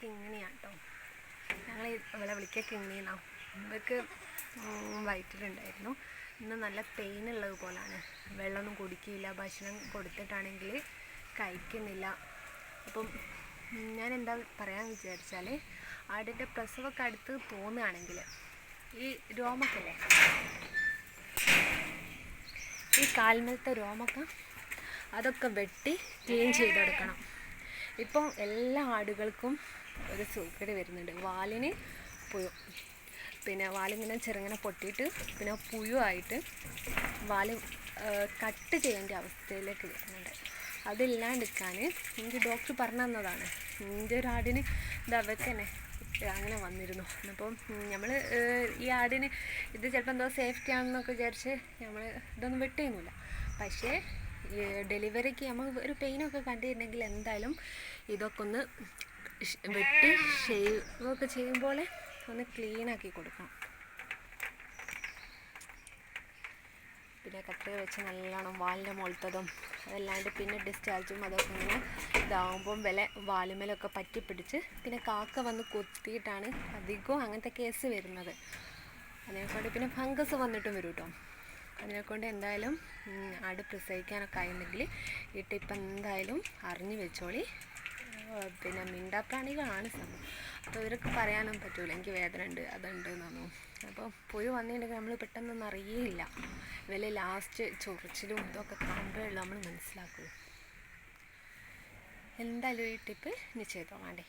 കിങ്ങിണിയാണ് കേട്ടോ. ഞങ്ങൾ ഇവിടെ വിളിക്കുക കിങ്ങിണിന്നാണ്. ഇവർക്ക് വയറ്റിലുണ്ടായിരുന്നു. ഇന്ന് നല്ല പെയിൻ ഉള്ളത് പോലാണ്. വെള്ളമൊന്നും കുടിക്കില്ല, ഭക്ഷണം കൊടുത്തിട്ടാണെങ്കിൽ കഴിക്കുന്നില്ല. അപ്പം ഞാൻ എന്താ പറയാൻ വിചാരിച്ചാൽ, ആടിൻ്റെ പ്രസവമൊക്കെ അടുത്ത് തോന്നുകയാണെങ്കിൽ ഈ രോമൊക്കെ ഈ കാൽമലത്തെ രോമൊക്കെ അതൊക്കെ വെട്ടി ക്ലീൻ ചെയ്തെടുക്കണം. ഇപ്പം എല്ലാ ആടുകൾക്കും ഒരു സൂക്കേട് വരുന്നുണ്ട്. വാലിന് പുഴു, പിന്നെ വാലിങ്ങനെ ചെറുങ്ങനെ പൊട്ടിയിട്ട് പിന്നെ പുഴുവായിട്ട് വാല് കട്ട് ചെയ്യേണ്ട അവസ്ഥയിലേക്ക് വരുന്നുണ്ട്. അതില്ലാണ്ടിരിക്കാൻ എനിക്ക് ഡോക്ടർ പറഞ്ഞു തന്നതാണ്. എൻ്റെ ഒരു ആടിന് അവർക്ക് തന്നെ അങ്ങനെ വന്നിരുന്നു. അപ്പം നമ്മൾ ഈ ആടിന് ഇത് ചിലപ്പോൾ എന്തോ സേഫ്റ്റി ആണെന്നൊക്കെ വിചാരിച്ച് നമ്മൾ ഇതൊന്നും വെട്ടുന്നില്ല. പക്ഷേ ഡെലിവറിക്ക് നമ്മൾ ഒരു പെയിനൊക്കെ കണ്ടിട്ടുണ്ടെങ്കിൽ എന്തായാലും ഇതൊക്കെ ഒന്ന് വെട്ടി ഷേവൊക്കെ ചെയ്യുമ്പോൾ ഒന്ന് ക്ലീനാക്കി കൊടുക്കണം. പിന്നെ കട്ടർ വെച്ച് നല്ലോണം വാലിൻ്റെ മുകളിലത്തതും അതല്ലാണ്ട് പിന്നെ ഡിസ്ചാർജും അതൊക്കെ ഇങ്ങനെ ഇതാവുമ്പം വാലുമേലൊക്കെ പറ്റി പിടിച്ച് പിന്നെ കാക്ക വന്ന് കൊത്തിയിട്ടാണ് അധികവും അങ്ങനത്തെ കേസ് വരുന്നത്. അതിനെക്കൊണ്ട് പിന്നെ ഫംഗസ് വന്നിട്ടും വരും കേട്ടോ. അതിനെക്കൊണ്ട് എന്തായാലും ആട് പ്രസവിക്കാനൊക്കെ ആയിട്ടുണ്ടെങ്കിൽ ഈ ടിപ്പ് എന്തായാലും അറിഞ്ഞു വെച്ചോളി. പിന്നെ മിണ്ടാപ്രാണികളാണ് സംഭവം. അപ്പോൾ ഇവർക്ക് പറയാനും പറ്റൂല എനിക്ക് വേദന ഉണ്ട് അതുണ്ട് എന്നൊന്നും. അപ്പോൾ പുഴു വന്നിട്ടുണ്ടെങ്കിൽ നമ്മൾ പെട്ടെന്നൊന്നും അറിയില്ല. ഇവരെ ലാസ്റ്റ് ചൊറിച്ചിലും ഇതൊക്കെ കാണുമ്പോഴേ നമ്മൾ മനസ്സിലാക്കൂ. എന്തായാലും ഈ ടിപ്പ് ഇനി ചെയ്തോ വേണ്ടേ.